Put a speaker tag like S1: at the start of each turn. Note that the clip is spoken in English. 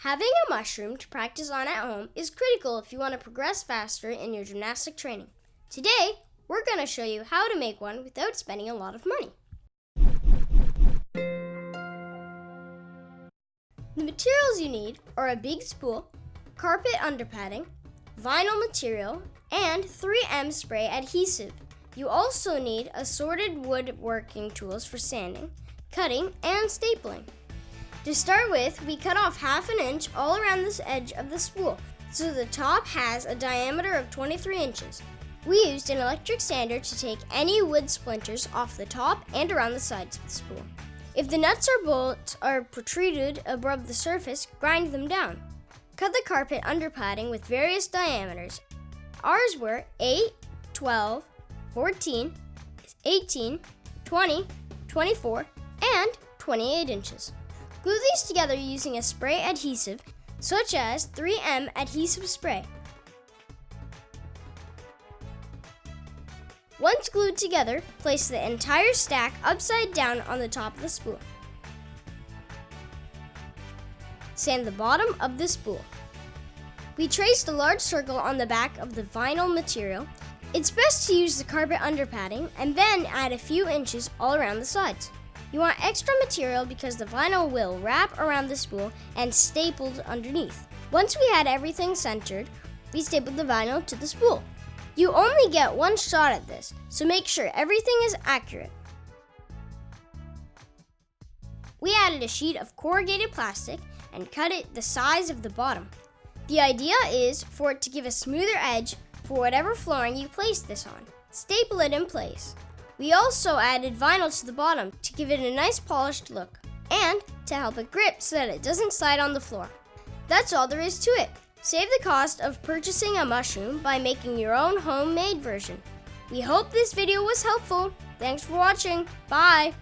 S1: Having a mushroom to practice on at home is critical if you want to progress faster in your gymnastic training. Today, we're going to show you how to make one without spending a lot of money. The materials you need are a big spool, carpet underpadding, vinyl material, and 3M spray adhesive. You also need assorted woodworking tools for sanding, cutting, and stapling. To start with, we cut off 1/2 inch all around this edge of the spool, so the top has a diameter of 23 inches. We used an electric sander to take any wood splinters off the top and around the sides of the spool. If the nuts or bolts are protruded above the surface, grind them down. Cut the carpet underpadding with various diameters. Ours were 8, 12, 14, 18, 20, 24, and 28 inches. Glue these together using a spray adhesive, such as 3M adhesive spray. Once glued together, place the entire stack upside down on the top of the spool. Sand the bottom of the spool. We traced a large circle on the back of the vinyl material. It's best to use the carpet underpadding and then add a few inches all around the sides. You want extra material because the vinyl will wrap around the spool and stapled underneath. Once we had everything centered, we stapled the vinyl to the spool. You only get one shot at this, so make sure everything is accurate. We added a sheet of corrugated plastic and cut it the size of the bottom. The idea is for it to give a smoother edge for whatever flooring you place this on. Staple it in place. We also added vinyl to the bottom to give it a nice polished look and to help it grip so that it doesn't slide on the floor. That's all there is to it. Save the cost of purchasing a mushroom by making your own homemade version. We hope this video was helpful. Thanks for watching. Bye!